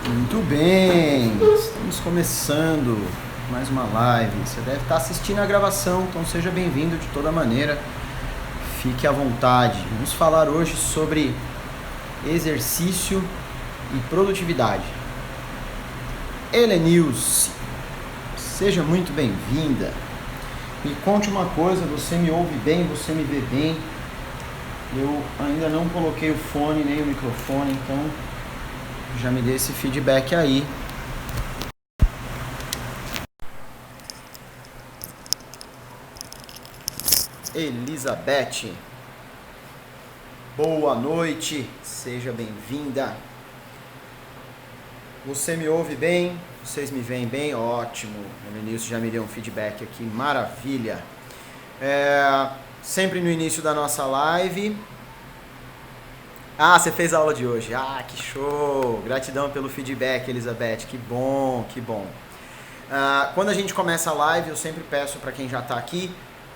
Muito bem, estamos começando mais uma live. Você deve estar assistindo a gravação, então seja bem-vindo de toda maneira. Fique à vontade. Vamos falar hoje sobre exercício e produtividade. Helenilce, seja muito bem-vinda. Me conte uma coisa, você me ouve bem, você me vê bem? Eu ainda não coloquei o fone nem o microfone, então já me dê esse feedback aí. Elizabeth, boa noite, seja bem-vinda. Você me ouve bem? Vocês me veem bem? Ótimo. O Lenilson já me deu um feedback aqui, maravilha. Sempre no início da nossa live. Ah, você fez a aula de hoje. Ah, que show! Gratidão pelo feedback, Elizabeth. Que bom, que bom. Quando a gente começa a live, eu sempre peço para quem já está aqui,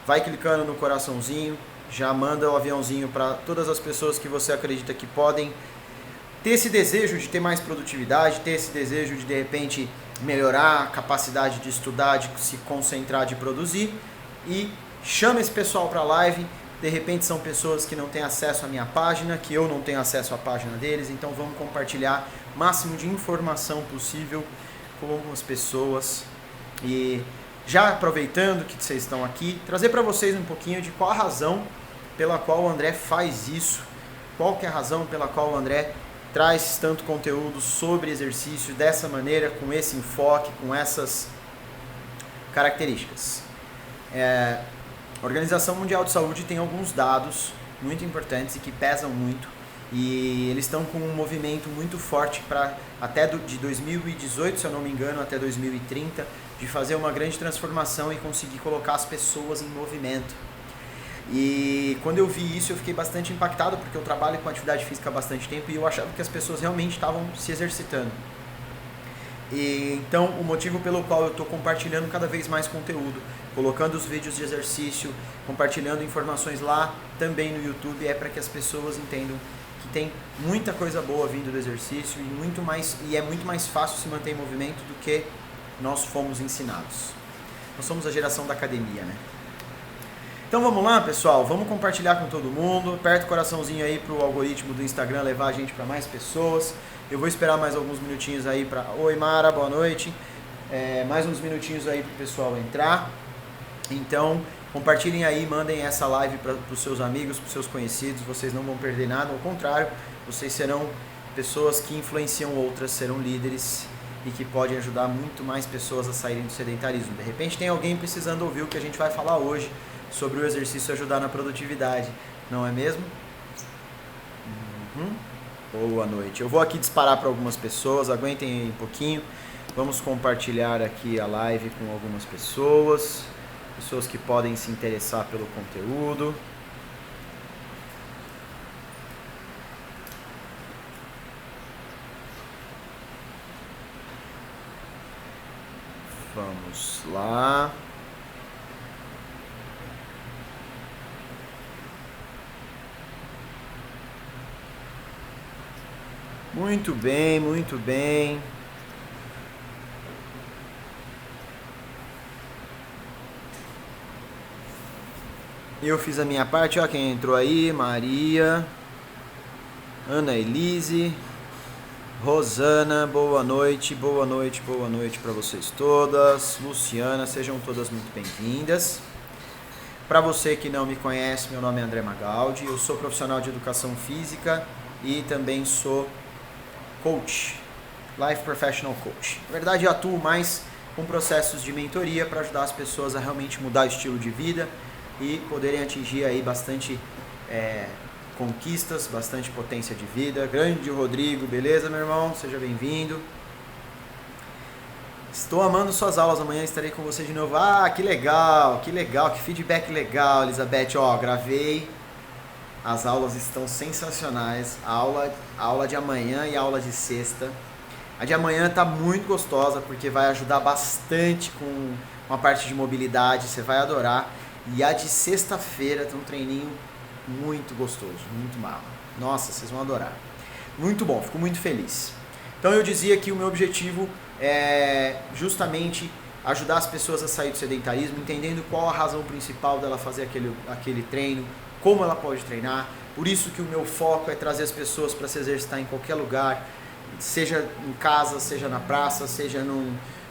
vai clicando no coraçãozinho, já manda o aviãozinho para todas as pessoas que você acredita que podem ter esse desejo de ter mais produtividade, ter esse desejo de repente melhorar a capacidade de estudar, de se concentrar, de produzir, e chama esse pessoal para a live. De repente são pessoas que não têm acesso à minha página, que eu não tenho acesso à página deles, então vamos compartilhar o máximo de informação possível com as pessoas. E já aproveitando que vocês estão aqui, trazer para vocês um pouquinho de qual a razão pela qual o André faz isso, qual que é a razão pela qual o André traz tanto conteúdo sobre exercício dessa maneira, com esse enfoque, com essas características. A Organização Mundial de Saúde tem alguns dados muito importantes e que pesam muito, e eles estão com um movimento muito forte para até de 2018, se eu não me engano, até 2030, de fazer uma grande transformação e conseguir colocar as pessoas em movimento. E quando eu vi isso, eu fiquei bastante impactado, porque eu trabalho com atividade física há bastante tempo e eu achava que as pessoas realmente estavam se exercitando. E então o motivo pelo qual eu estou compartilhando cada vez mais conteúdo, colocando os vídeos de exercício, compartilhando informações lá também no YouTube, é para que as pessoas entendam que tem muita coisa boa vindo do exercício e é muito mais fácil se manter em movimento do que nós fomos ensinados. Nós somos a geração da academia, né? Então vamos lá, pessoal, vamos compartilhar com todo mundo. Aperta o coraçãozinho aí para o algoritmo do Instagram levar a gente para mais pessoas. Eu vou esperar mais alguns minutinhos aí para... Oi, Mara, boa noite. Mais uns minutinhos aí para o pessoal entrar. Então, compartilhem aí, mandem essa live para os seus amigos, para os seus conhecidos. Vocês não vão perder nada, ao contrário, vocês serão pessoas que influenciam outras, serão líderes e que podem ajudar muito mais pessoas a saírem do sedentarismo. De repente tem alguém precisando ouvir o que a gente vai falar hoje sobre o exercício ajudar na produtividade, não é mesmo? Boa noite. Eu vou aqui disparar para algumas pessoas, aguentem aí um pouquinho. Vamos compartilhar aqui a live com algumas pessoas que podem se interessar pelo conteúdo. Vamos lá. Muito bem, muito bem. Eu fiz a minha parte, ó, quem entrou aí, Maria, Ana Elise, Rosana, boa noite para vocês todas. Luciana, sejam todas muito bem-vindas. Para você que não me conhece, meu nome é André Magaldi, eu sou profissional de educação física e também sou coach, Life Professional Coach. Na verdade, eu atuo mais com processos de mentoria para ajudar as pessoas a realmente mudar o estilo de vida e poderem atingir aí bastante conquistas, bastante potência de vida. Grande Rodrigo, beleza, meu irmão? Seja bem-vindo. Estou amando suas aulas, amanhã estarei com você de novo. Ah, que legal, que feedback legal, Elizabeth. Ó, gravei. As aulas estão sensacionais, a aula de amanhã e a aula de sexta. A de amanhã está muito gostosa, porque vai ajudar bastante com uma parte de mobilidade, você vai adorar. E a de sexta-feira tem um treininho muito gostoso, muito mal. Nossa, vocês vão adorar. Muito bom, fico muito feliz. Então eu dizia que o meu objetivo é justamente ajudar as pessoas a sair do sedentarismo, entendendo qual a razão principal dela fazer aquele treino, como ela pode treinar. Por isso que o meu foco é trazer as pessoas para se exercitar em qualquer lugar, seja em casa, seja na praça, seja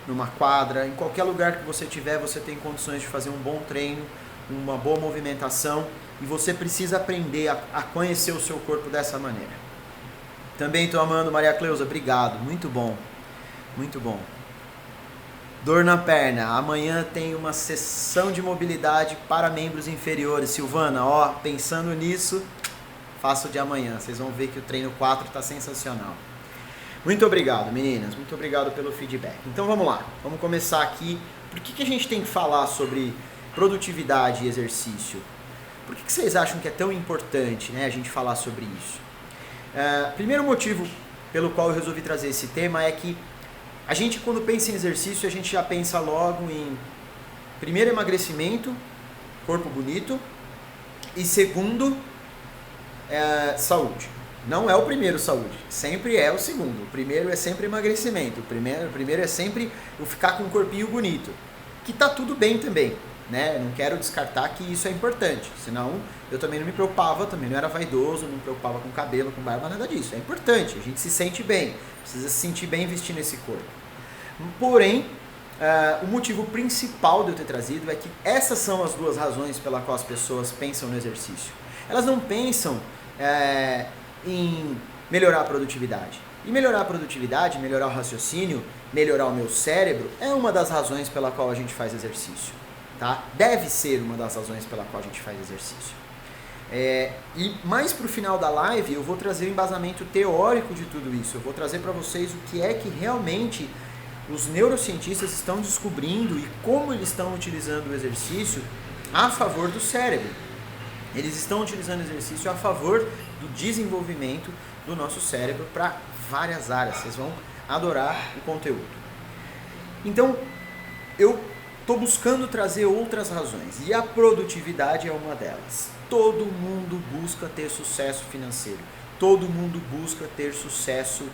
numa quadra, em qualquer lugar que você tiver, você tem condições de fazer um bom treino, uma boa movimentação, e você precisa aprender a conhecer o seu corpo dessa maneira. Também estou amando, Maria Cleusa, obrigado, muito bom, muito bom. Dor na perna, amanhã tem uma sessão de mobilidade para membros inferiores. Silvana, ó, pensando nisso, faço de amanhã, vocês vão ver que o treino 4 está sensacional. Muito obrigado, meninas, muito obrigado pelo feedback. Então vamos lá, vamos começar aqui. Por que a gente tem que falar sobre produtividade e exercício? Por que vocês acham que é tão importante, né, a gente falar sobre isso? Primeiro motivo pelo qual eu resolvi trazer esse tema é que a gente, quando pensa em exercício, a gente já pensa logo em, primeiro, emagrecimento, corpo bonito, e segundo, saúde. Não é o primeiro saúde, sempre é o segundo. O primeiro é sempre emagrecimento, o primeiro é sempre eu ficar com um corpinho bonito, que tá tudo bem também, né? Não quero descartar que isso é importante, senão eu também não me preocupava, também não era vaidoso, não me preocupava com cabelo, com barba, nada disso. É importante, a gente se sente bem, precisa se sentir bem vestindo esse corpo. Porém, o motivo principal de eu ter trazido é que essas são as duas razões pela qual as pessoas pensam no exercício. Elas não pensam em melhorar a produtividade. E melhorar a produtividade, melhorar o raciocínio, melhorar o meu cérebro é uma das razões pela qual a gente faz exercício. Tá? Deve ser uma das razões pela qual a gente faz exercício. E mais para o final da live eu vou trazer o embasamento teórico de tudo isso. Eu vou trazer para vocês o que é que realmente os neurocientistas estão descobrindo e como eles estão utilizando o exercício a favor do cérebro. Eles estão utilizando o exercício a favor do desenvolvimento do nosso cérebro para várias áreas. Vocês vão adorar o conteúdo. Então, eu estou buscando trazer outras razões e a produtividade é uma delas. Todo mundo busca ter sucesso financeiro. Todo mundo busca ter sucesso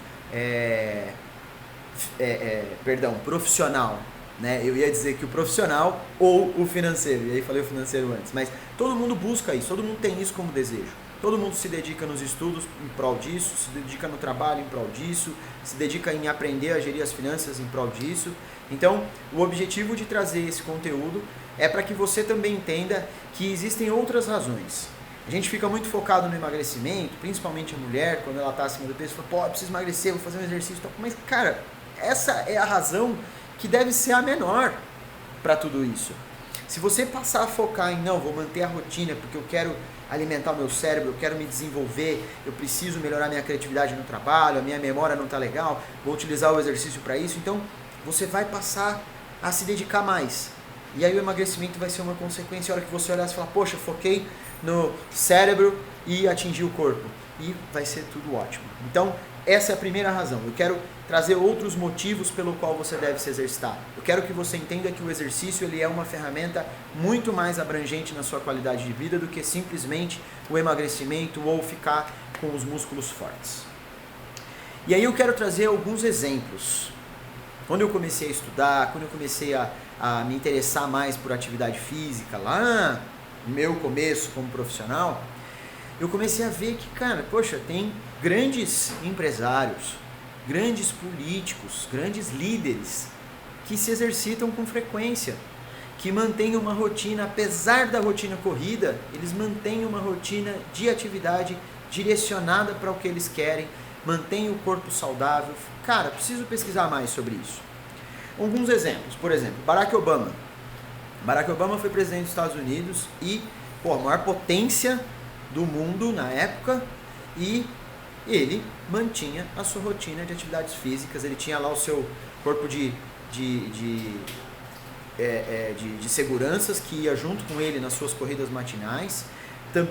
profissional. Né? Eu ia dizer que o profissional ou o financeiro, e aí falei o financeiro antes, mas todo mundo busca isso, todo mundo tem isso como desejo. Todo mundo se dedica nos estudos em prol disso, se dedica no trabalho em prol disso, se dedica em aprender a gerir as finanças em prol disso. Então, o objetivo de trazer esse conteúdo é para que você também entenda que existem outras razões. A gente fica muito focado no emagrecimento, principalmente a mulher, quando ela está acima do peso, fala, pô, eu preciso emagrecer, vou fazer um exercício. Mas, cara, essa é a razão que deve ser a menor para tudo isso. Se você passar a focar em, não, vou manter a rotina porque eu quero alimentar o meu cérebro, eu quero me desenvolver, eu preciso melhorar minha criatividade no trabalho, a minha memória não está legal, vou utilizar o exercício para isso, então você vai passar a se dedicar mais. E aí o emagrecimento vai ser uma consequência, a hora que você olhar e falar, poxa, foquei no cérebro e atingi o corpo. E vai ser tudo ótimo. Então, essa é a primeira razão. Eu quero trazer outros motivos pelo qual você deve se exercitar. Eu quero que você entenda que o exercício ele é uma ferramenta muito mais abrangente na sua qualidade de vida do que simplesmente o emagrecimento ou ficar com os músculos fortes. E aí eu quero trazer alguns exemplos. Quando eu comecei a estudar, quando eu comecei a me interessar mais por atividade física, lá no meu começo como profissional, eu comecei a ver que, cara, poxa, tem grandes empresários, grandes políticos, grandes líderes que se exercitam com frequência, que mantêm uma rotina, apesar da rotina corrida, eles mantêm uma rotina de atividade direcionada para o que eles querem, mantêm o corpo saudável. Cara, preciso pesquisar mais sobre isso. Alguns exemplos, por exemplo, Barack Obama. Barack Obama foi presidente dos Estados Unidos e, a maior potência do mundo na época, e ele mantinha a sua rotina de atividades físicas, ele tinha lá o seu corpo de seguranças que ia junto com ele nas suas corridas matinais.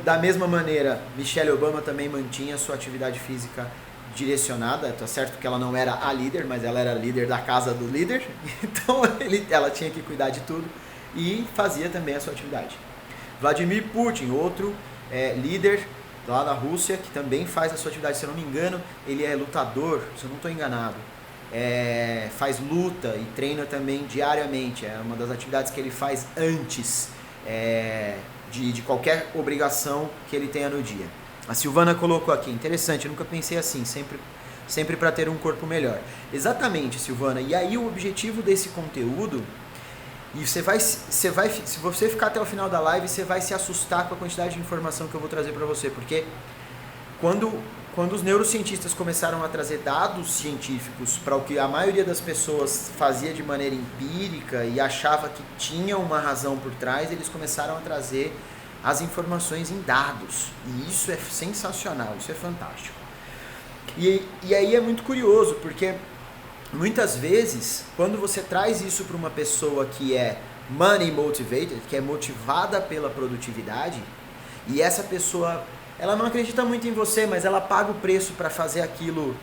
Da mesma maneira, Michelle Obama também mantinha a sua atividade física direcionada, tá certo que ela não era a líder, mas ela era a líder da casa do líder, então ela tinha que cuidar de tudo e fazia também a sua atividade. Vladimir Putin, outro líder lá da Rússia, que também faz a sua atividade, se eu não me engano, ele é lutador, se eu não estou enganado. Faz luta e treina também diariamente, é uma das atividades que ele faz antes de qualquer obrigação que ele tenha no dia. A Silvana colocou aqui, interessante, eu nunca pensei assim, sempre para ter um corpo melhor. Exatamente, Silvana, e aí o objetivo desse conteúdo, e se você ficar até o final da live, você vai se assustar com a quantidade de informação que eu vou trazer para você, porque quando os neurocientistas começaram a trazer dados científicos para o que a maioria das pessoas fazia de maneira empírica e achava que tinha uma razão por trás, eles começaram a trazer as informações em dados. E isso é sensacional, isso é fantástico. E aí é muito curioso, porque muitas vezes, quando você traz isso para uma pessoa que é money motivated, que é motivada pela produtividade, e essa pessoa, ela não acredita muito em você, mas ela paga o preço para fazer aquilo,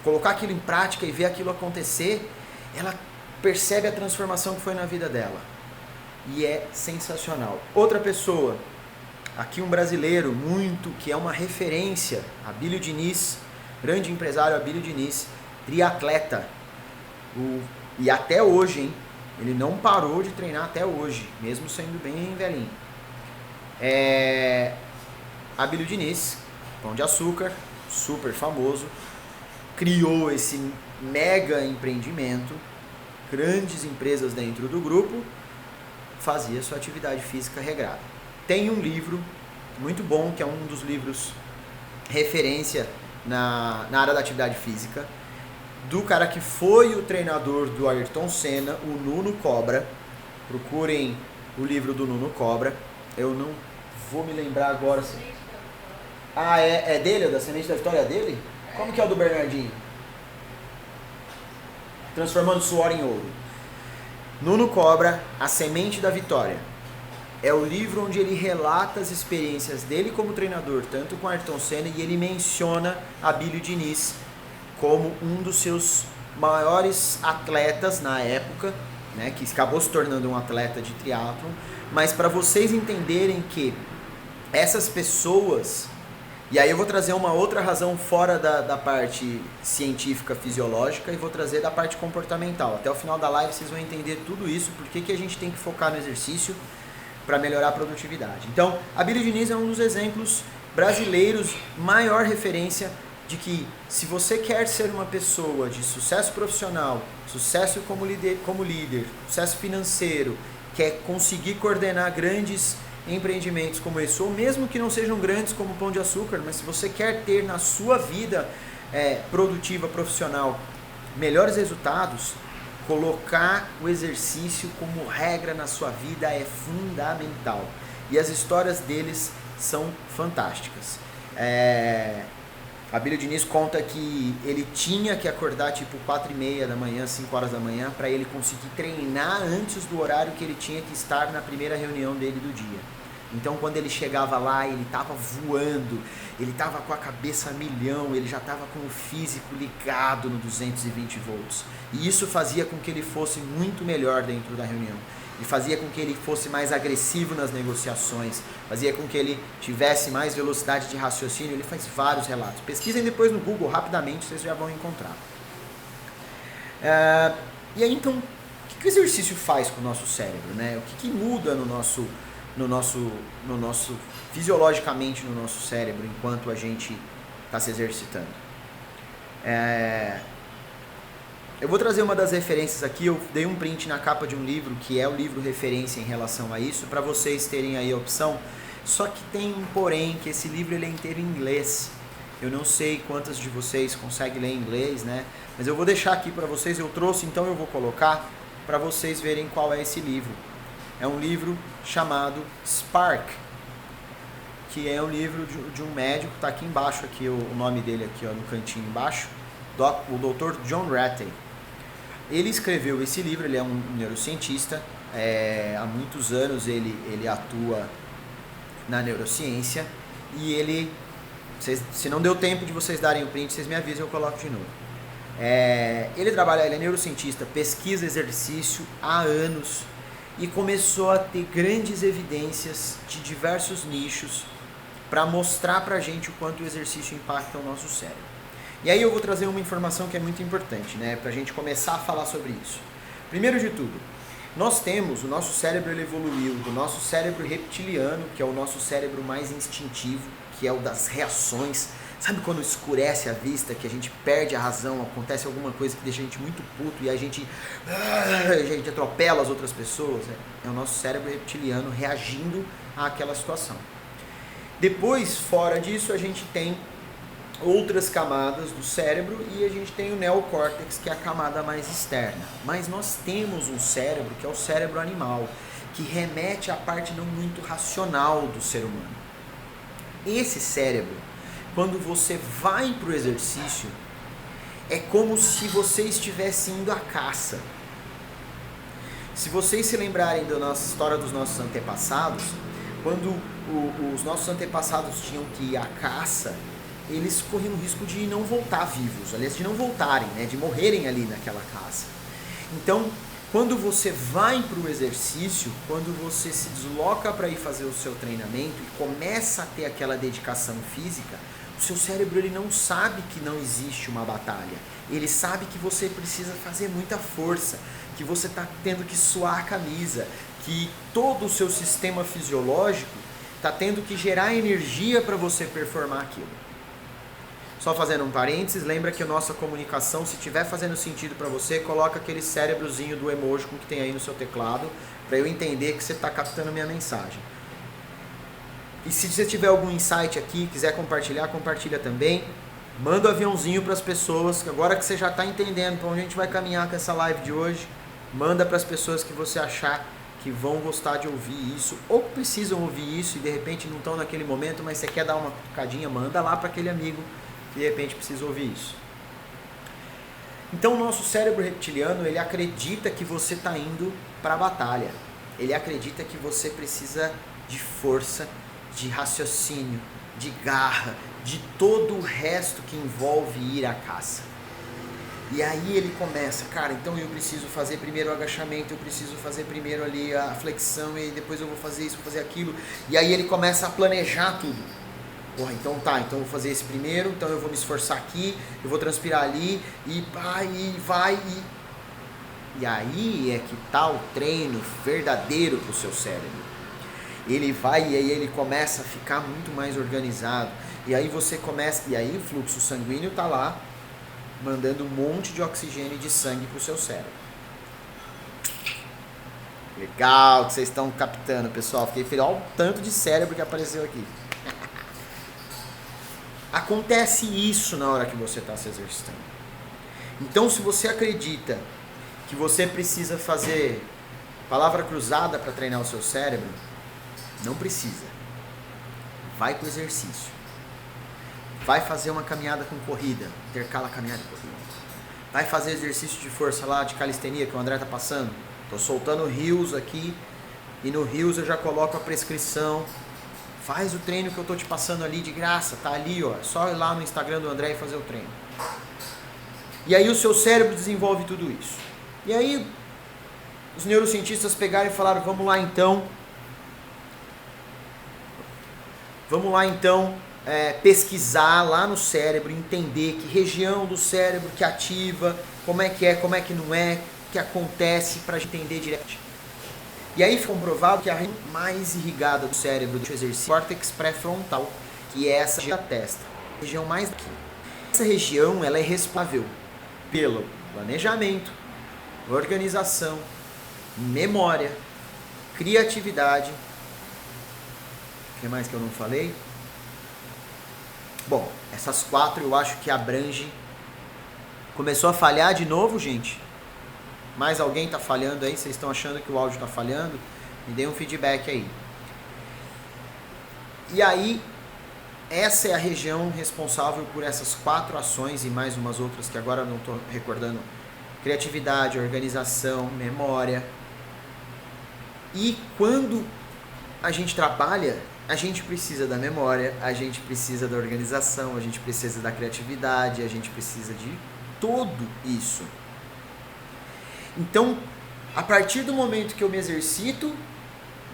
colocar aquilo em prática e ver aquilo acontecer, ela percebe a transformação que foi na vida dela. E é sensacional. Outra pessoa, aqui um brasileiro que é uma referência, Abílio Diniz, grande empresário Abílio Diniz, triatleta, e até hoje, hein? Ele não parou de treinar até hoje, mesmo sendo bem velhinho. Abílio Diniz, Pão de Açúcar, super famoso, criou esse mega empreendimento, grandes empresas dentro do grupo, fazia sua atividade física regrada. Tem um livro muito bom, que é um dos livros referência na área da atividade física, do cara que foi o treinador do Ayrton Senna, o Nuno Cobra. Procurem o livro do Nuno Cobra. Eu não vou me lembrar agora se... é dele? É da Semente da Vitória dele? Como que é o do Bernardinho? Transformando Suor em Ouro. Nuno Cobra, A Semente da Vitória. É o livro onde ele relata as experiências dele como treinador, tanto com Ayrton Senna, e ele menciona Abílio Diniz como um dos seus maiores atletas na época, né, que acabou se tornando um atleta de triatlon. Mas para vocês entenderem que essas pessoas, e aí eu vou trazer uma outra razão fora da parte científica, fisiológica, e vou trazer da parte comportamental. Até o final da live vocês vão entender tudo isso, porque que a gente tem que focar no exercício para melhorar a produtividade. Então, Abílio Diniz é um dos exemplos brasileiros, maior referência de que se você quer ser uma pessoa de sucesso profissional, sucesso como líder, sucesso financeiro, quer conseguir coordenar grandes empreendimentos como esse, ou mesmo que não sejam grandes como o Pão de Açúcar, mas se você quer ter na sua vida produtiva, profissional, melhores resultados, colocar o exercício como regra na sua vida é fundamental. E as histórias deles são fantásticas. Abílio Diniz conta que ele tinha que acordar tipo 4h30 da manhã, 5 horas da manhã, para ele conseguir treinar antes do horário que ele tinha que estar na primeira reunião dele do dia. Então quando ele chegava lá, ele estava voando, ele estava com a cabeça a milhão, ele já estava com o físico ligado no 220 volts. E isso fazia com que ele fosse muito melhor dentro da reunião. E fazia com que ele fosse mais agressivo nas negociações, fazia com que ele tivesse mais velocidade de raciocínio. Ele faz vários relatos. Pesquisem depois no Google rapidamente, vocês já vão encontrar. E aí então, o que o exercício faz com o nosso cérebro, né? O que muda no nosso fisiologicamente no nosso cérebro enquanto a gente está se exercitando? Eu vou trazer uma das referências aqui. Eu dei um print na capa de um livro que é o livro referência em relação a isso, para vocês terem aí a opção. Só que tem um porém, que esse livro ele é inteiro em inglês. Eu não sei quantas de vocês conseguem ler em inglês, né? Mas eu vou deixar aqui para vocês. Eu trouxe, então eu vou colocar para vocês verem qual é esse livro. É um livro chamado Spark, que é um livro de um médico. Tá aqui embaixo aqui o nome dele aqui, ó, no cantinho embaixo. O Dr. John Ratey. Ele escreveu esse livro. Ele é um neurocientista. Há muitos anos ele atua na neurociência. E ele, se não deu tempo de vocês darem o print, vocês me avisam, eu coloco de novo. Ele é neurocientista, pesquisa exercício há anos e começou a ter grandes evidências de diversos nichos para mostrar pra gente o quanto o exercício impacta o nosso cérebro. E aí eu vou trazer uma informação que é muito importante, né, pra gente começar a falar sobre isso. Primeiro de tudo, nós temos, o nosso cérebro ele evoluiu do nosso cérebro reptiliano, que é o nosso cérebro mais instintivo, que é o das reações. Sabe quando escurece a vista, que a gente perde a razão, acontece alguma coisa que deixa a gente muito puto e a gente atropela as outras pessoas? É o nosso cérebro reptiliano reagindo àquela situação. Depois, fora disso, a gente tem outras camadas do cérebro e a gente tem o neocórtex, que é a camada mais externa. Mas nós temos um cérebro que é o cérebro animal, que remete à parte não muito racional do ser humano. Esse cérebro, quando você vai para o exercício, é como se você estivesse indo à caça. Se vocês se lembrarem da nossa história dos nossos antepassados, quando os nossos antepassados tinham que ir à caça, eles corriam o risco de não voltar vivos, aliás, de não voltarem, né, de morrerem ali naquela caça. Então, quando você vai para o exercício, quando você se desloca para ir fazer o seu treinamento e começa a ter aquela dedicação física, o seu cérebro ele não sabe que não existe uma batalha. Ele sabe que você precisa fazer muita força, que você está tendo que suar a camisa, que todo o seu sistema fisiológico está tendo que gerar energia para você performar aquilo. Só fazendo um parênteses, lembra que a nossa comunicação, se estiver fazendo sentido para você, coloca aquele cérebrozinho do emoji que tem aí no seu teclado, para eu entender que você está captando minha mensagem. E se você tiver algum insight aqui, quiser compartilhar, compartilha também. Manda o aviãozinho para as pessoas, que agora que você já está entendendo para onde a gente vai caminhar com essa live de hoje, manda para as pessoas que você achar que vão gostar de ouvir isso, ou precisam ouvir isso e de repente não estão naquele momento, mas você quer dar uma picadinha, manda lá para aquele amigo que de repente precisa ouvir isso. Então o nosso cérebro reptiliano, ele acredita que você está indo para a batalha. Ele acredita que você precisa de força, de raciocínio, de garra, de todo o resto que envolve ir à caça. E aí ele começa, cara, então eu preciso fazer primeiro o agachamento, eu preciso fazer primeiro ali a flexão, e depois eu vou fazer isso, vou fazer aquilo. E aí ele começa a planejar tudo. Porra, então tá, então eu vou fazer esse primeiro, então eu vou me esforçar aqui, eu vou transpirar ali, e vai. E aí é que tá o treino verdadeiro pro seu cérebro. Ele vai e aí ele começa a ficar muito mais organizado. E aí você começa, e aí o fluxo sanguíneo tá lá, mandando um monte de oxigênio e de sangue pro seu cérebro. Legal que vocês estão captando, pessoal. Fiquei feliz, olha o tanto de cérebro que apareceu aqui. Acontece isso na hora que você está se exercitando. Então, se você acredita que você precisa fazer palavra cruzada para treinar o seu cérebro, não precisa. Vai para o exercício. Vai fazer uma caminhada com corrida, intercala caminhada e corrida. Vai fazer exercício de força lá, de calistenia, que o André está passando. Estou soltando rios aqui, e no rios eu já coloco a prescrição. Faz o treino que eu estou te passando ali de graça, tá ali, ó. Só ir lá no Instagram do André e fazer o treino. E aí o seu cérebro desenvolve tudo isso. E aí os neurocientistas pegaram e falaram, vamos lá então pesquisar lá no cérebro, entender que região do cérebro que ativa, como é que não é, o que acontece, para entender direto. E aí foi comprovado que a região mais irrigada do cérebro do exercício é o córtex pré-frontal, que é essa da testa, a região mais daqui. Essa região ela é responsável pelo planejamento, organização, memória, criatividade. O que mais que eu não falei? Bom, essas 4 eu acho que abrange. Começou a falhar de novo, gente? Mais alguém está falhando aí? Vocês estão achando que o áudio está falhando? Me dê um feedback aí. E aí, essa é a região responsável por essas 4 ações e mais umas outras que agora não estou recordando. Criatividade, organização, memória. E quando a gente trabalha, a gente precisa da memória, a gente precisa da organização, a gente precisa da criatividade, a gente precisa de tudo isso. Então, a partir do momento que eu me exercito,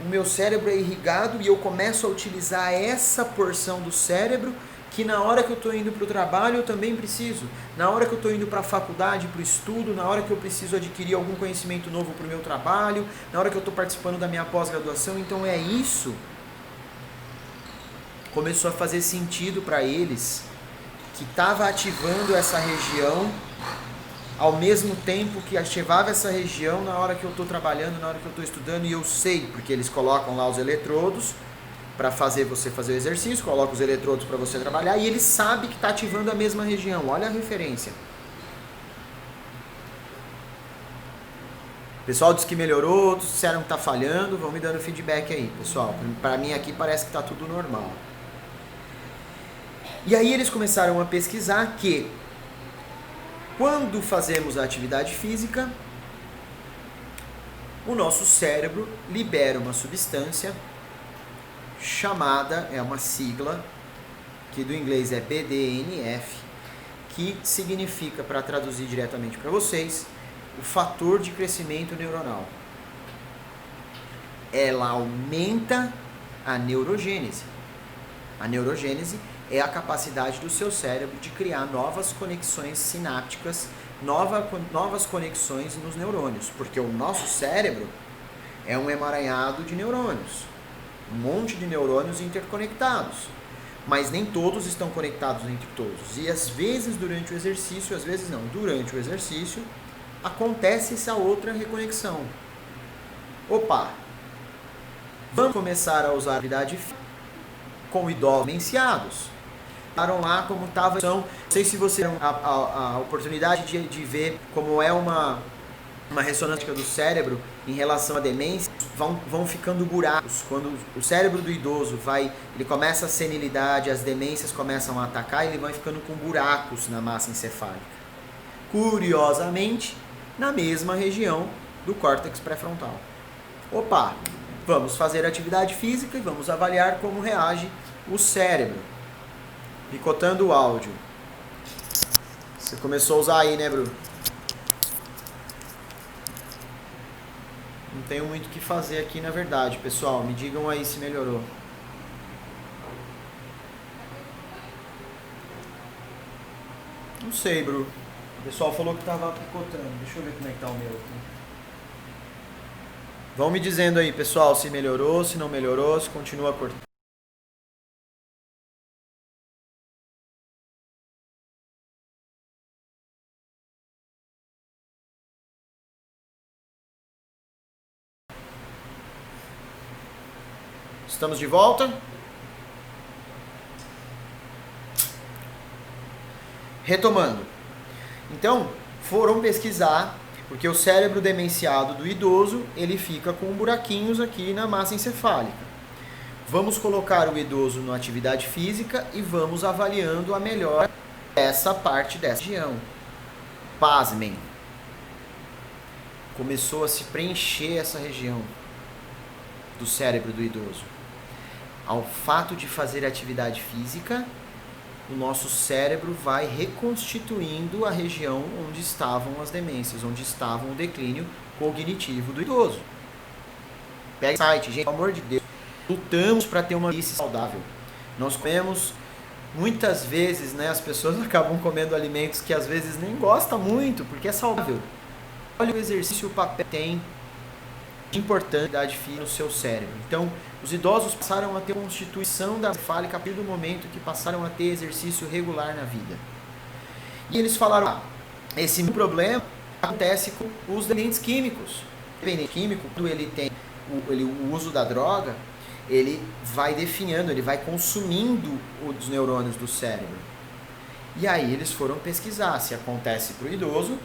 o meu cérebro é irrigado e eu começo a utilizar essa porção do cérebro que na hora que eu estou indo para o trabalho eu também preciso, na hora que eu estou indo para a faculdade, para o estudo, na hora que eu preciso adquirir algum conhecimento novo para o meu trabalho, na hora que eu estou participando da minha pós-graduação. Então é isso. Começou a fazer sentido para eles que estava ativando essa região ao mesmo tempo que ativava essa região na hora que eu estou trabalhando, na hora que eu estou estudando, e eu sei, porque eles colocam lá os eletrodos para fazer você fazer o exercício, coloca os eletrodos para você trabalhar, e ele sabe que está ativando a mesma região. Olha a referência. O pessoal disse que melhorou, outros disseram que está falhando, vão me dando feedback aí, pessoal. Para mim aqui parece que está tudo normal. E aí eles começaram a pesquisar que quando fazemos a atividade física, o nosso cérebro libera uma substância chamada, é uma sigla, que do inglês é BDNF, que significa, para traduzir diretamente para vocês, o fator de crescimento neuronal. Ela aumenta a neurogênese. A neurogênese é a capacidade do seu cérebro de criar novas conexões sinápticas, novas conexões nos neurônios, porque o nosso cérebro é um emaranhado de neurônios, um monte de neurônios interconectados, mas nem todos estão conectados entre todos, e às vezes durante o exercício, às vezes não, durante o exercício, acontece essa outra reconexão. Opa, vamos começar a usar a atividade física com idosos demenciados. Lá como estava, não sei se você tem a oportunidade de ver como é uma ressonância do cérebro em relação à demência, vão ficando buracos. Quando o cérebro do idoso ele começa a senilidade, as demências começam a atacar, ele vai ficando com buracos na massa encefálica. Curiosamente, na mesma região do córtex pré-frontal. Opa, vamos fazer atividade física e vamos avaliar como reage o cérebro. Picotando o áudio. Você começou a usar aí, né, Bruno? Não tenho muito o que fazer aqui, na verdade, pessoal. Me digam aí se melhorou. Não sei, Bruno. O pessoal falou que tava picotando. Deixa eu ver como é que tá o meu aqui. Vão me dizendo aí, pessoal, se melhorou, se não melhorou, se continua cortando. Estamos de volta. Retomando. Então, foram pesquisar, porque o cérebro demenciado do idoso, ele fica com buraquinhos aqui na massa encefálica. Vamos colocar o idoso na atividade física e vamos avaliando a melhora dessa parte dessa região. Pasmem. Começou a se preencher essa região do cérebro do idoso. Ao fato de fazer atividade física, o nosso cérebro vai reconstituindo a região onde estavam as demências, onde estava o declínio cognitivo do idoso. Pega o site, gente, pelo amor de Deus. Lutamos para ter uma velhice saudável. Nós comemos, muitas vezes, né, as pessoas acabam comendo alimentos que às vezes nem gostam muito, porque é saudável. Olha o exercício, o papel tem de importante no seu cérebro. Então, os idosos passaram a ter constituição da encefálica a partir do momento que passaram a ter exercício regular na vida. E eles falaram, esse problema acontece com os dependentes químicos. O dependente químico, quando ele tem o uso da droga, ele vai definhando, ele vai consumindo os neurônios do cérebro. E aí eles foram pesquisar se acontece para o idoso,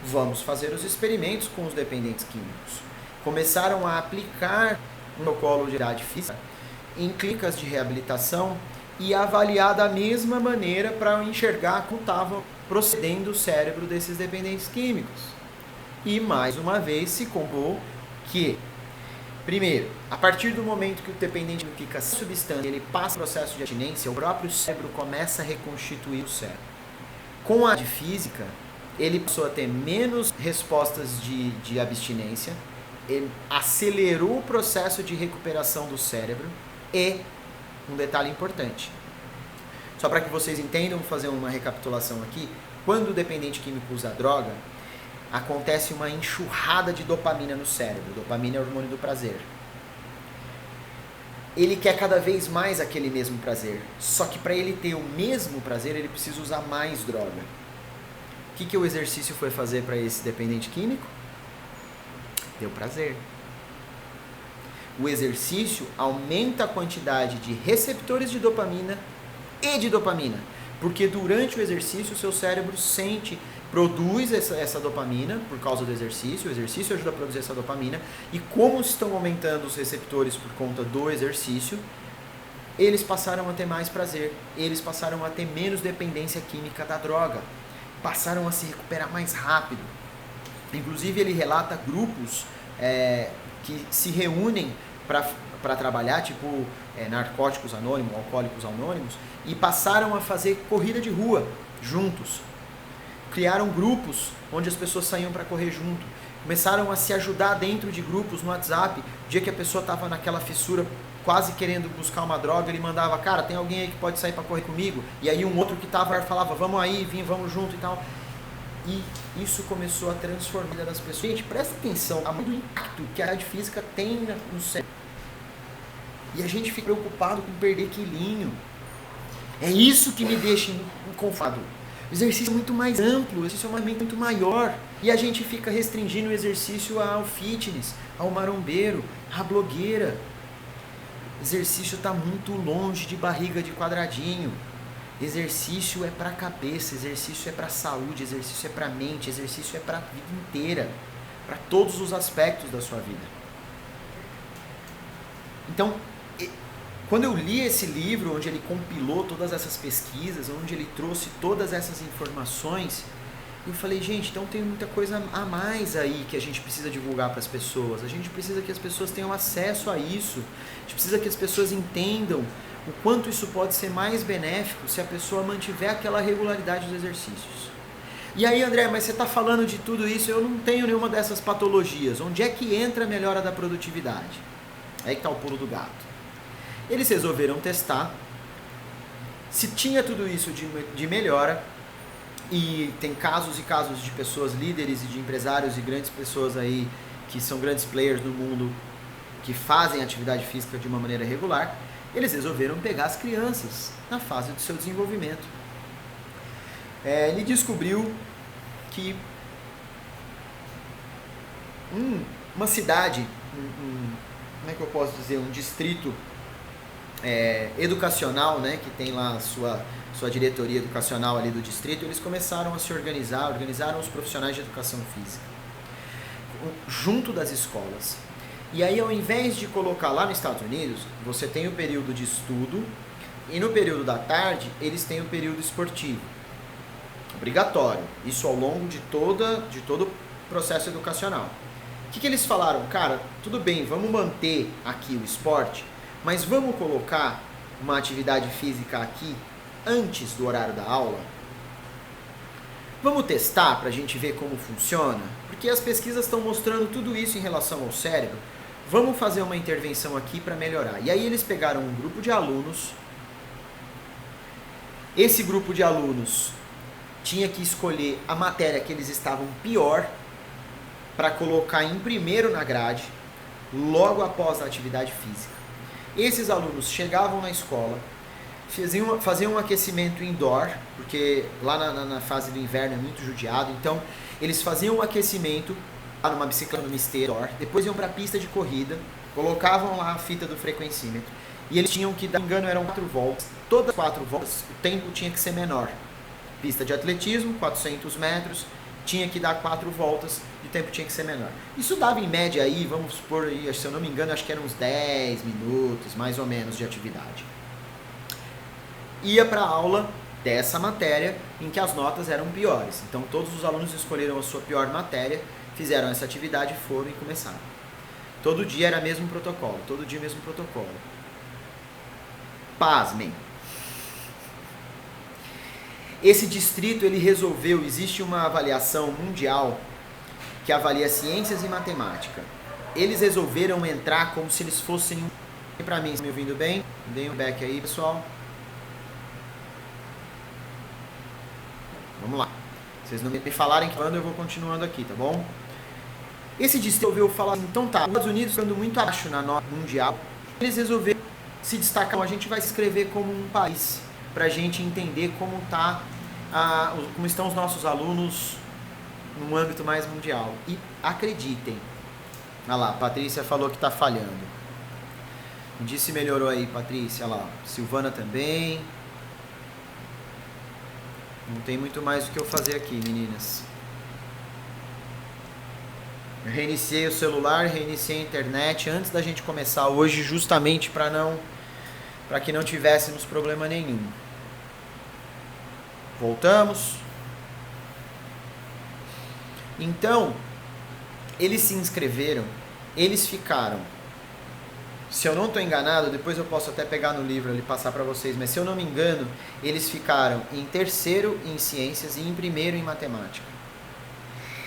vamos fazer os experimentos com os dependentes químicos. Começaram a aplicar um protocolo de atividade física em clínicas de reabilitação e avaliar da mesma maneira para enxergar como estava procedendo o cérebro desses dependentes químicos. E mais uma vez se comprovou que, primeiro, a partir do momento que o dependente fica sem substância, ele passa o processo de abstinência, o próprio cérebro começa a reconstituir o cérebro. Com a atividade física, ele passou a ter menos respostas de abstinência, ele acelerou o processo de recuperação do cérebro e, um detalhe importante, só para que vocês entendam, vou fazer uma recapitulação aqui, quando o dependente químico usa droga, acontece uma enxurrada de dopamina no cérebro. Dopamina é o hormônio do prazer. Ele quer cada vez mais aquele mesmo prazer, só que para ele ter o mesmo prazer, ele precisa usar mais droga. O que o exercício foi fazer para esse dependente químico? Deu prazer. O exercício aumenta a quantidade de receptores de dopamina e de dopamina, porque durante o exercício o seu cérebro produz essa dopamina por causa do exercício, o exercício ajuda a produzir essa dopamina, e como estão aumentando os receptores por conta do exercício, eles passaram a ter mais prazer, eles passaram a ter menos dependência química da droga, passaram a se recuperar mais rápido. Inclusive ele relata grupos que se reúnem para trabalhar, tipo narcóticos anônimos, alcoólicos anônimos, e passaram a fazer corrida de rua juntos. Criaram grupos onde as pessoas saíam para correr junto. Começaram a se ajudar dentro de grupos no WhatsApp. O dia que a pessoa estava naquela fissura, quase querendo buscar uma droga, ele mandava, cara, tem alguém aí que pode sair para correr comigo? E aí um outro que estava falava, vamos aí, vamos junto e tal. E isso começou a transformar a vida das pessoas. Gente, presta atenção do impacto que a atividade física tem no cérebro. E a gente fica preocupado com perder quilinho. É isso que me deixa inconfortável. O exercício é muito mais amplo, o exercício é muito maior. E a gente fica restringindo o exercício ao fitness, ao marombeiro, à blogueira. O exercício está muito longe de barriga de quadradinho. Exercício é para a cabeça, exercício é para a saúde, exercício é para a mente, exercício é para a vida inteira, para todos os aspectos da sua vida. Então, quando eu li esse livro, onde ele compilou todas essas pesquisas, onde ele trouxe todas essas informações, eu falei, gente, então tem muita coisa a mais aí que a gente precisa divulgar para as pessoas. A gente precisa que as pessoas tenham acesso a isso. A gente precisa que as pessoas entendam o quanto isso pode ser mais benéfico se a pessoa mantiver aquela regularidade dos exercícios. E aí, André, mas você está falando de tudo isso, eu não tenho nenhuma dessas patologias. Onde é que entra a melhora da produtividade? Aí que está o pulo do gato. Eles resolveram testar se tinha tudo isso de melhora, e tem casos e casos de pessoas líderes e de empresários e grandes pessoas aí que são grandes players no mundo que fazem atividade física de uma maneira regular. Eles resolveram pegar as crianças na fase do seu desenvolvimento. Ele descobriu que uma cidade, como é que eu posso dizer, um distrito educacional, né, que tem lá a sua diretoria educacional ali do distrito, eles começaram a se organizaram os profissionais de educação física junto das escolas. E aí, ao invés de colocar lá nos Estados Unidos, você tem o período de estudo, e no período da tarde eles têm o período esportivo, obrigatório, isso ao longo de todo o processo educacional. O que eles falaram? Cara, tudo bem, vamos manter aqui o esporte, mas vamos colocar uma atividade física aqui antes do horário da aula? Vamos testar para a gente ver como funciona? Porque as pesquisas estão mostrando tudo isso em relação ao cérebro. Vamos fazer uma intervenção aqui para melhorar. E aí eles pegaram um grupo de alunos. Esse grupo de alunos tinha que escolher a matéria que eles estavam pior para colocar em primeiro na grade, logo após a atividade física. Esses alunos chegavam na escola, faziam um aquecimento indoor, porque lá na fase do inverno é muito judiado, então eles faziam um aquecimento numa bicicleta, numa esteira indoor, depois iam para a pista de corrida, colocavam lá a fita do frequencímetro, e eles tinham que, se não me engano, eram 4 voltas, todas as 4 voltas o tempo tinha que ser menor. Pista de atletismo, 400 metros, tinha que dar 4 voltas e o tempo tinha que ser menor. Isso dava em média aí, vamos supor, aí, se eu não me engano, acho que eram uns 10 minutos, mais ou menos, de atividade. Ia para a aula dessa matéria em que as notas eram piores. Então todos os alunos escolheram a sua pior matéria, fizeram essa atividade, foram e começaram. Todo dia era o mesmo protocolo, todo dia o mesmo protocolo. Pasmem. Esse distrito, ele resolveu, existe uma avaliação mundial que avalia ciências e matemática. eles resolveram entrar como se eles fossem... Pra mim, me ouvindo bem? Deem um back aí, pessoal. Vamos lá. Vocês não me falarem que eu vou continuando aqui, tá bom? Esse distrito ouviu falar, então tá, os Estados Unidos ficando muito abaixo na nota mundial, eles resolveram se destacar. A gente vai se escrever como um país, pra gente entender como como estão os nossos alunos num âmbito mais mundial. E acreditem, olha lá, a Patrícia falou que tá falhando. Disse melhorou aí, Patrícia, olha lá, Silvana também. Não tem muito mais o que eu fazer aqui, meninas. Eu reiniciei o celular, reiniciei a internet antes da gente começar hoje, justamente para que não tivéssemos problema nenhum. Voltamos. Então, eles se inscreveram, eles ficaram. Se eu não estou enganado, depois eu posso até pegar no livro ali e passar para vocês, mas se eu não me engano, eles ficaram em terceiro em ciências e em primeiro em matemática.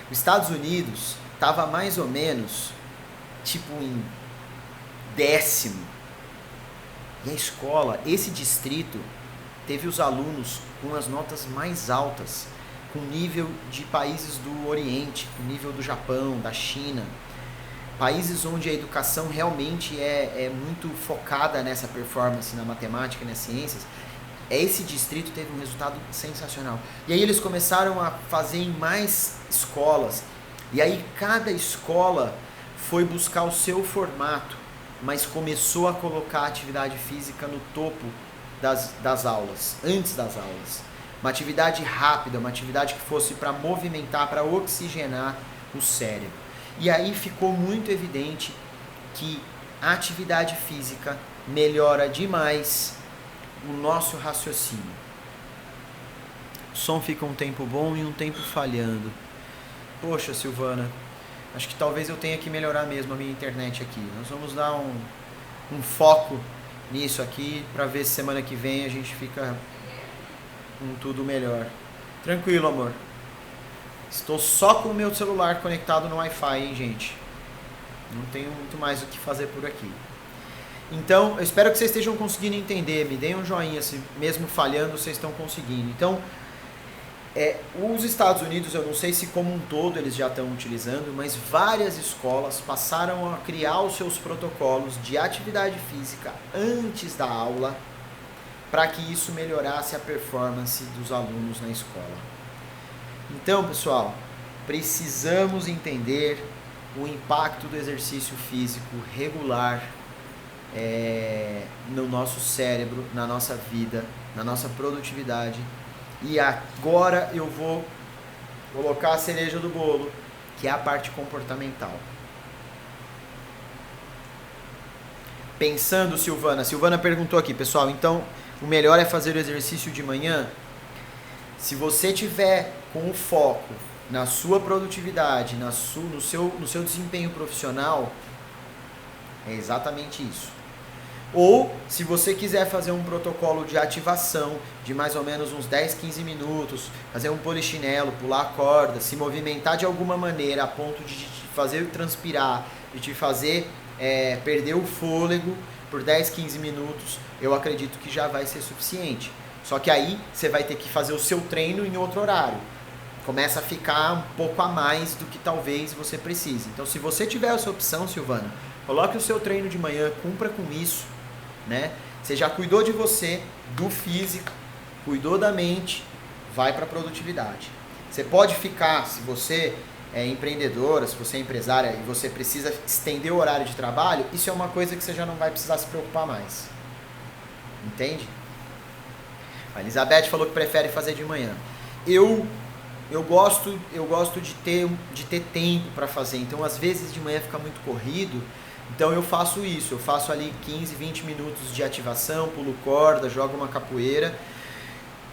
Os Estados Unidos estava mais ou menos, tipo, em 10º. E a escola, esse distrito, teve os alunos com as notas mais altas, com nível de países do Oriente, com nível do Japão, da China. Países onde a educação realmente é muito focada nessa performance, na matemática e nas ciências. Esse distrito teve um resultado sensacional. E aí eles começaram a fazer em mais escolas. E aí cada escola foi buscar o seu formato, mas começou a colocar a atividade física no topo das aulas, antes das aulas. Uma atividade rápida, uma atividade que fosse para movimentar, para oxigenar o cérebro. E aí ficou muito evidente que a atividade física melhora demais o nosso raciocínio. O som fica um tempo bom e um tempo falhando. Poxa, Silvana, acho que talvez eu tenha que melhorar mesmo a minha internet aqui. Nós vamos dar um foco nisso aqui para ver se semana que vem a gente fica com tudo melhor. Tranquilo, amor. Estou só com o meu celular conectado no Wi-Fi, hein, gente? Não tenho muito mais o que fazer por aqui. Então, eu espero que vocês estejam conseguindo entender. Me deem um joinha, se mesmo falhando, vocês estão conseguindo. Então, os Estados Unidos, eu não sei se como um todo eles já estão utilizando, mas várias escolas passaram a criar os seus protocolos de atividade física antes da aula, para que isso melhorasse a performance dos alunos na escola. Então, pessoal, precisamos entender o impacto do exercício físico regular no nosso cérebro, na nossa vida, na nossa produtividade. E agora eu vou colocar a cereja do bolo, que é a parte comportamental. Pensando, Silvana perguntou aqui, pessoal, então o melhor é fazer o exercício de manhã? Se você tiver com o foco na sua produtividade, no seu desempenho profissional, é exatamente isso. Ou, se você quiser fazer um protocolo de ativação de mais ou menos uns 10, 15 minutos, fazer um polichinelo, pular a corda, se movimentar de alguma maneira a ponto de te fazer transpirar, de te fazer perder o fôlego por 10, 15 minutos, eu acredito que já vai ser suficiente. Só que aí você vai ter que fazer o seu treino em outro horário. Começa a ficar um pouco a mais do que talvez você precise. Então, se você tiver essa opção, Silvana, coloque o seu treino de manhã, cumpra com isso, né? Você já cuidou de você, do físico, cuidou da mente, vai para a produtividade. Você pode ficar, se você é empreendedora, se você é empresária e você precisa estender o horário de trabalho, isso é uma coisa que você já não vai precisar se preocupar mais. Entende? A Elizabeth falou que prefere fazer de manhã. Eu gosto de ter tempo para fazer. Então, às vezes de manhã fica muito corrido. Então, eu faço isso. Eu faço ali 15, 20 minutos de ativação, pulo corda, jogo uma capoeira,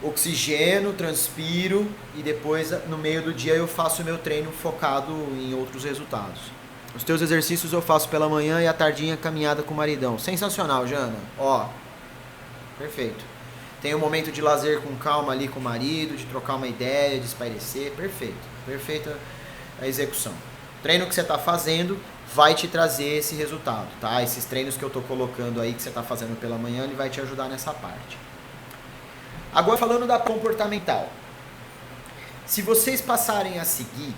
oxigeno, transpiro e depois, no meio do dia, eu faço o meu treino focado em outros resultados. Os teus exercícios eu faço pela manhã e à tardinha caminhada com o maridão. Sensacional, Jana. Ó, perfeito. Tem um momento de lazer com calma ali com o marido, de trocar uma ideia, de espairecer. Perfeito. Perfeita a execução. O treino que você está fazendo vai te trazer esse resultado, tá? Esses treinos que eu tô colocando aí, que você tá fazendo pela manhã, ele vai te ajudar nessa parte. Agora falando da comportamental. Se vocês passarem a seguir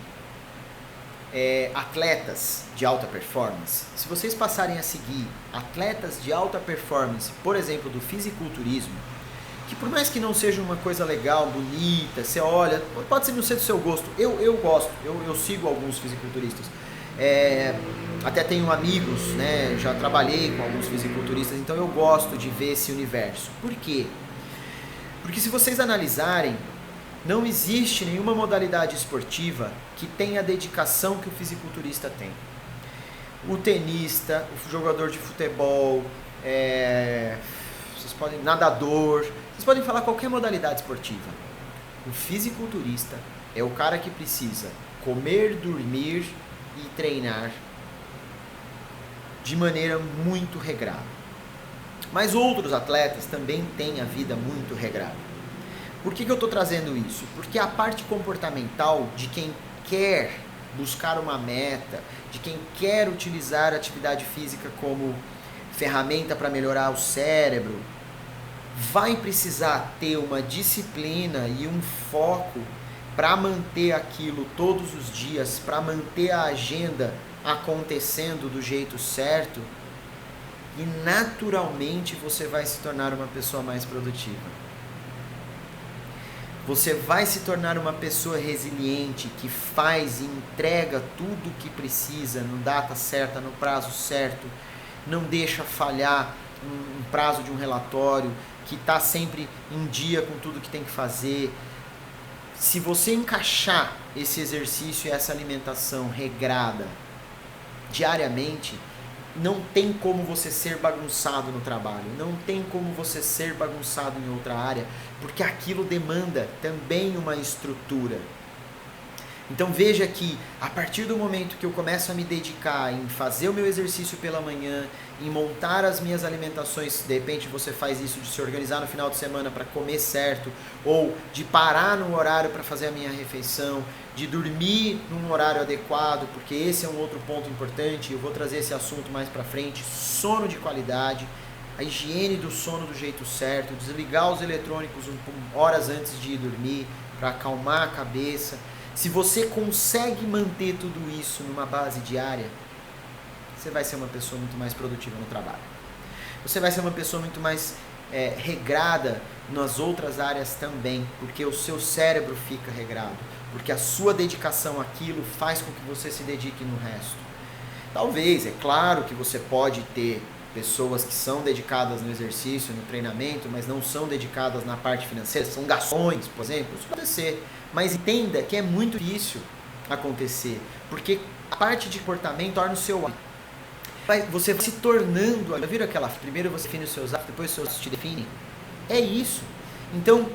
atletas de alta performance, se vocês passarem a seguir atletas de alta performance, por exemplo, do fisiculturismo, que por mais que não seja uma coisa legal, bonita, você olha, pode não ser do seu gosto, eu gosto, eu sigo alguns fisiculturistas, até tenho amigos, né, já trabalhei com alguns fisiculturistas, então eu gosto de ver esse universo. Por quê? Porque se vocês analisarem, não existe nenhuma modalidade esportiva que tenha a dedicação que o fisiculturista tem. O tenista, o jogador de futebol, vocês podem, nadador, vocês podem falar qualquer modalidade esportiva. O fisiculturista é o cara que precisa comer, dormir e treinar de maneira muito regrada. Mas outros atletas também têm a vida muito regrada. Por que eu estou trazendo isso? Porque a parte comportamental de quem quer buscar uma meta, de quem quer utilizar a atividade física como ferramenta para melhorar o cérebro, vai precisar ter uma disciplina e um foco para manter aquilo todos os dias, para manter a agenda acontecendo do jeito certo, e naturalmente você vai se tornar uma pessoa mais produtiva. Você vai se tornar uma pessoa resiliente, que faz e entrega tudo o que precisa, na data certa, no prazo certo, não deixa falhar um prazo de um relatório, que está sempre em dia com tudo que tem que fazer. Se você encaixar esse exercício e essa alimentação regrada diariamente, não tem como você ser bagunçado no trabalho, não tem como você ser bagunçado em outra área, porque aquilo demanda também uma estrutura. Então veja que a partir do momento que eu começo a me dedicar em fazer o meu exercício pela manhã, em montar as minhas alimentações, de repente você faz isso de se organizar no final de semana para comer certo, ou de parar num horário para fazer a minha refeição, de dormir num horário adequado, porque esse é um outro ponto importante, eu vou trazer esse assunto mais para frente, sono de qualidade, a higiene do sono do jeito certo, desligar os eletrônicos horas antes de ir dormir, para acalmar a cabeça. Se você consegue manter tudo isso numa base diária, você vai ser uma pessoa muito mais produtiva no trabalho. Você vai ser uma pessoa muito mais regrada nas outras áreas também, porque o seu cérebro fica regrado, porque a sua dedicação àquilo faz com que você se dedique no resto. Talvez, é claro que você pode ter pessoas que são dedicadas no exercício, no treinamento, mas não são dedicadas na parte financeira, são gastões, por exemplo, isso pode acontecer. Mas entenda que é muito difícil acontecer, porque a parte de comportamento torna o seu hábito. Você vai se tornando, já viram aquela, primeiro você define os seus hábitos, depois os seus hábitos te definem? É isso. Então,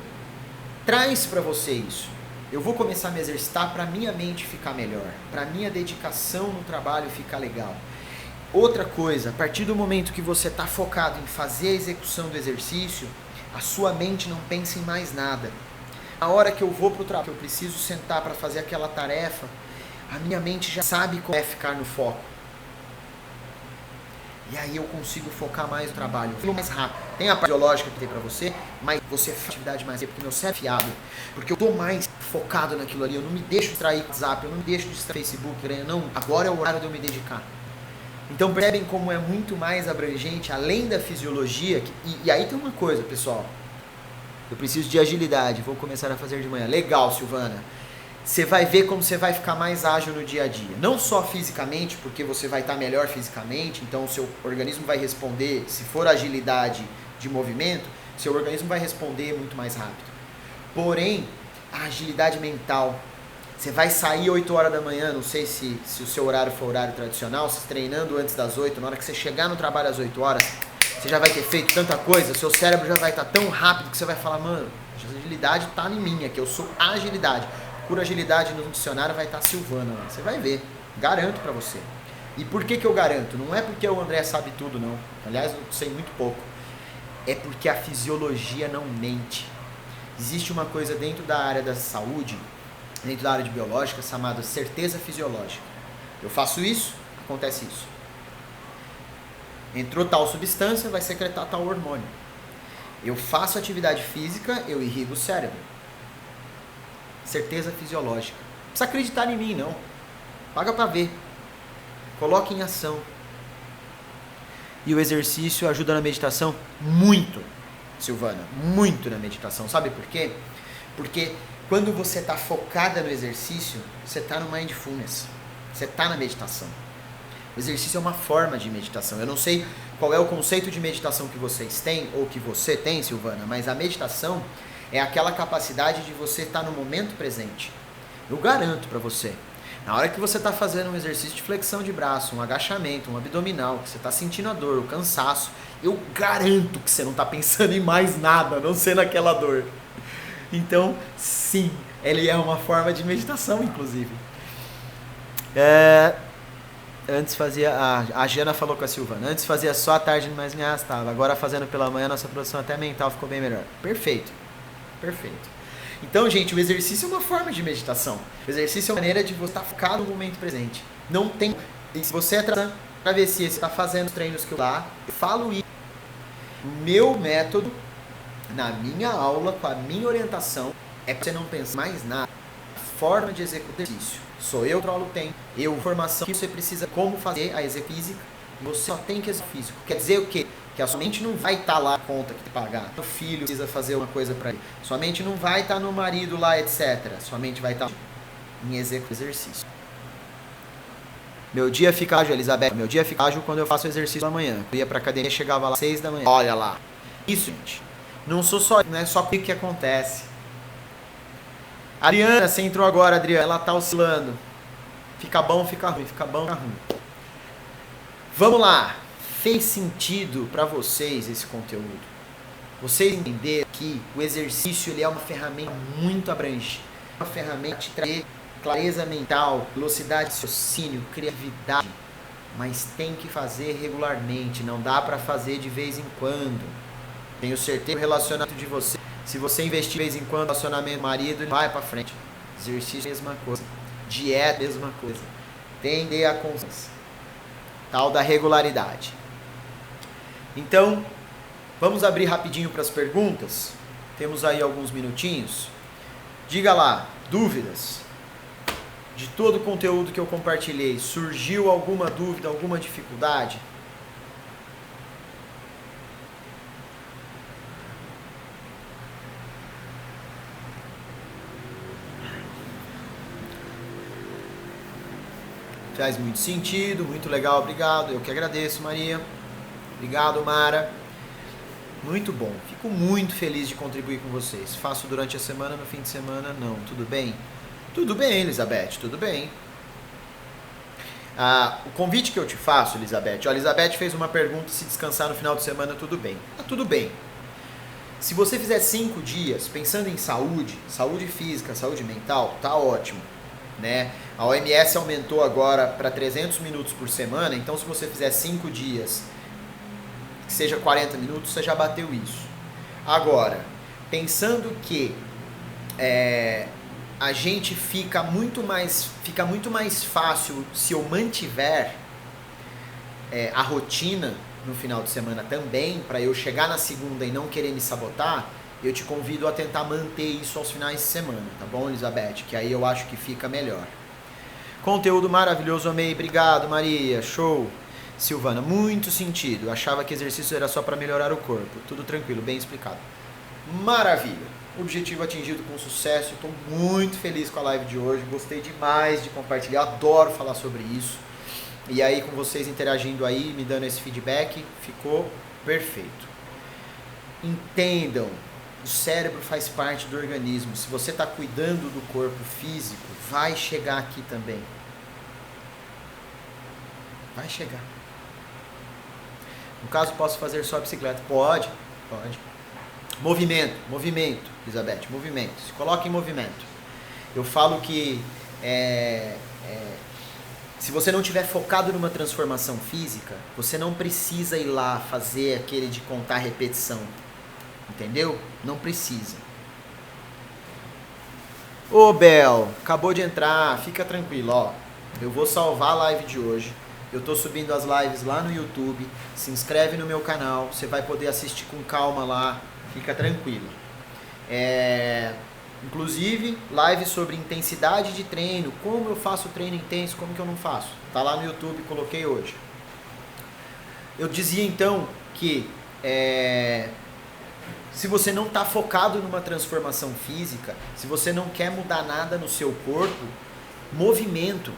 traz para você isso. Eu vou começar a me exercitar para minha mente ficar melhor, para minha dedicação no trabalho ficar legal. Outra coisa, a partir do momento que você está focado em fazer a execução do exercício, a sua mente não pensa em mais nada. Na hora que eu vou para o trabalho, que eu preciso sentar para fazer aquela tarefa, a minha mente já sabe como é ficar no foco. E aí eu consigo focar mais no trabalho, eu mais rápido. Tem a parte biológica que tem para você, mas você faz atividade mais rápido, porque meu cérebro é fiado. Porque eu tô mais focado naquilo ali, eu não me deixo distrair com o WhatsApp, eu não me deixo distrair com o Facebook, não, agora é o horário de eu me dedicar. Então percebem como é muito mais abrangente, além da fisiologia, e aí tem uma coisa, pessoal, eu preciso de agilidade, vou começar a fazer de manhã. Legal, Silvana. Você vai ver como você vai ficar mais ágil no dia a dia. Não só fisicamente, porque você vai estar melhor fisicamente, então o seu organismo vai responder, se for agilidade de movimento, seu organismo vai responder muito mais rápido. Porém, a agilidade mental, você vai sair 8 horas da manhã, não sei se o seu horário for horário tradicional, se treinando antes das 8, na hora que você chegar no trabalho às 8 horas, você já vai ter feito tanta coisa, seu cérebro já vai estar tão rápido que você vai falar, mano, a agilidade está em mim aqui, eu sou agilidade. Por agilidade no dicionário vai estar Silvana, você vai ver, garanto pra você. E por que eu garanto? Não é porque o André sabe tudo, não. Aliás, eu sei muito pouco. É porque a fisiologia não mente. Existe uma coisa dentro da área da saúde, dentro da área de biológica, chamada certeza fisiológica. Eu faço isso, acontece isso? Entrou tal substância, vai secretar tal hormônio. Eu faço atividade física, eu irrigo o cérebro. Certeza fisiológica. Não precisa acreditar em mim, não. Paga pra ver. Coloque em ação. E o exercício ajuda na meditação? Muito, Silvana. Muito na meditação. Sabe por quê? Porque quando você está focada no exercício, você está no mindfulness. Você está na meditação. O exercício é uma forma de meditação. Eu não sei qual é o conceito de meditação que vocês têm, ou que você tem, Silvana, mas a meditação é aquela capacidade de você estar no momento presente. Eu garanto para você, na hora que você está fazendo um exercício de flexão de braço, um agachamento, um abdominal, que você está sentindo a dor, o cansaço, eu garanto que você não está pensando em mais nada, a não ser naquela dor. Então, sim, ele é uma forma de meditação, inclusive. Antes fazia... A Jana falou com a Silvana. Antes fazia só à tarde, mas me arrastava. Agora fazendo pela manhã, nossa produção até mental ficou bem melhor. Perfeito. Perfeito. Então, gente, o exercício é uma forma de meditação. O exercício é uma maneira de você estar focado no momento presente. Não tem... E se você é travessia, você está fazendo os treinos que eu lá, eu falo isso. O meu método, na minha aula, com a minha orientação, é para você não pensar mais nada. A forma de executar o exercício. Sou eu que controlo o tempo, informação que você precisa, como fazer a execução física, você só tem que executar físico. Quer dizer o quê? Que a sua mente não vai estar lá a conta que tem que pagar. O filho precisa fazer uma coisa para ele. Sua mente não vai estar no marido lá, etc. Sua mente vai estar em executar exercício. Meu dia fica ágil, Elizabeth. Meu dia fica ágil quando eu faço exercício da manhã. Eu ia pra academia, chegava lá às 6 da manhã. Olha lá. Isso, gente. Não é só comigo que acontece. Adriana, você entrou agora, Adriana. Ela tá oscilando. Fica bom, fica ruim. Fica bom, fica ruim. Vamos lá. Fez sentido para vocês esse conteúdo? Vocês entenderam que o exercício ele é uma ferramenta muito abrangente. Uma ferramenta de trazer clareza mental, velocidade de raciocínio, criatividade. Mas tem que fazer regularmente. Não dá para fazer de vez em quando. Tenho certeza que o relacionamento de você, se você investir de vez em quando no relacionamento do marido, ele vai para frente. Exercício, mesma coisa. Dieta, mesma coisa. Tender a consciência. Tal da regularidade. Então, vamos abrir rapidinho para as perguntas. Temos aí alguns minutinhos. Diga lá, dúvidas. De todo o conteúdo que eu compartilhei, surgiu alguma dúvida, alguma dificuldade? Faz muito sentido, muito legal, obrigado. Eu que agradeço, Maria. Obrigado, Mara. Muito bom. Fico muito feliz de contribuir com vocês. Faço durante a semana, no fim de semana, não. Tudo bem? Tudo bem, Elizabeth, tudo bem. O convite que eu te faço, Elizabeth, a Elizabeth fez uma pergunta, se descansar no final de semana, tudo bem. Tudo bem. Se você fizer 5 dias pensando em saúde, saúde física, saúde mental, tá ótimo. Né? A OMS aumentou agora para 300 minutos por semana, então se você fizer 5 dias, que seja 40 minutos, você já bateu isso. Agora, pensando que a gente fica muito mais fácil se eu mantiver a rotina no final de semana também, para eu chegar na segunda e não querer me sabotar, eu te convido a tentar manter isso aos finais de semana, tá bom, Elizabeth? Que aí eu acho que fica melhor. Conteúdo maravilhoso, amei. Obrigado, Maria. Show. Silvana, muito sentido. Eu achava que exercício era só para melhorar o corpo. Tudo tranquilo, bem explicado. Maravilha. Objetivo atingido com sucesso. Estou muito feliz com a live de hoje. Gostei demais de compartilhar. Adoro falar sobre isso. E aí, com vocês interagindo aí, me dando esse feedback, ficou perfeito. Entendam. O cérebro faz parte do organismo. Se você está cuidando do corpo físico, vai chegar aqui também. Vai chegar. No caso, posso fazer só a bicicleta? Pode. Movimento, Elizabeth, movimento. Se coloca em movimento. Eu falo que se você não tiver focado numa transformação física, você não precisa ir lá fazer aquele de contar repetição. Entendeu? Não precisa. Ô Bel, acabou de entrar, fica tranquilo, ó. Eu vou salvar a live de hoje. Eu estou subindo as lives lá no YouTube. Se inscreve no meu canal, você vai poder assistir com calma lá, fica tranquilo. Inclusive, live sobre intensidade de treino, como eu faço treino intenso, como que eu não faço. Tá lá no YouTube, coloquei hoje. Eu dizia então que se você não está focado numa transformação física, se você não quer mudar nada no seu corpo, movimento,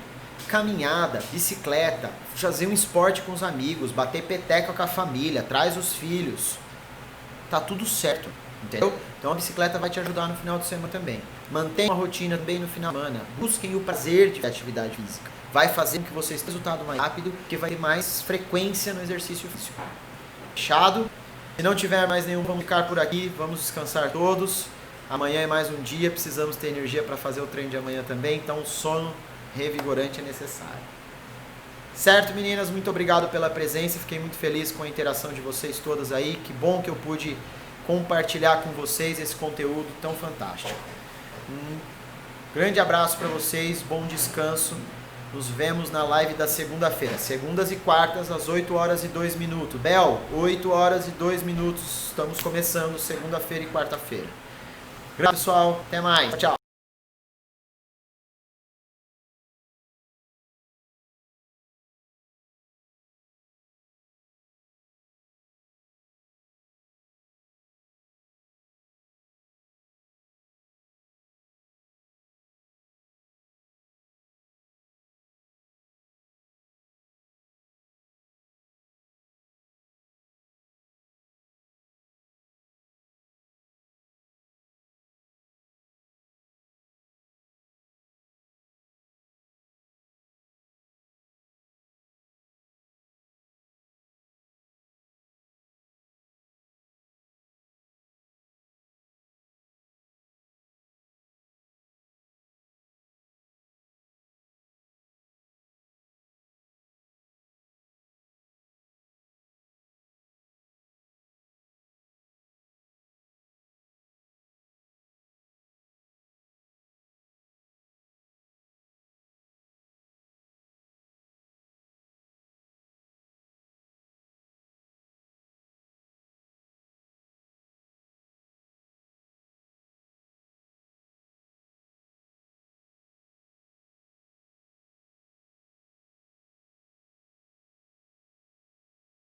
caminhada, bicicleta, fazer um esporte com os amigos, bater peteca com a família, traz os filhos, tá tudo certo, entendeu? Então a bicicleta vai te ajudar no final de semana também. Mantenha uma rotina bem no final de semana, busquem o prazer de atividade física. Vai fazer com que vocês tenham resultado mais rápido, porque vai ter mais frequência no exercício físico. Fechado? Se não tiver mais nenhum, vamos ficar por aqui, vamos descansar todos. Amanhã é mais um dia, precisamos ter energia para fazer o treino de amanhã também, então o sono revigorante é necessário. Certo, meninas? Muito obrigado pela presença, fiquei muito feliz com a interação de vocês todas aí, que bom que eu pude compartilhar com vocês esse conteúdo tão fantástico. Um grande abraço para vocês, bom descanso. Nos vemos na live da segunda-feira, segundas e quartas às 8 horas e 2 minutos. Bel, 8 horas e 2 minutos, estamos começando segunda-feira e quarta-feira. Grande pessoal, até mais, tchau.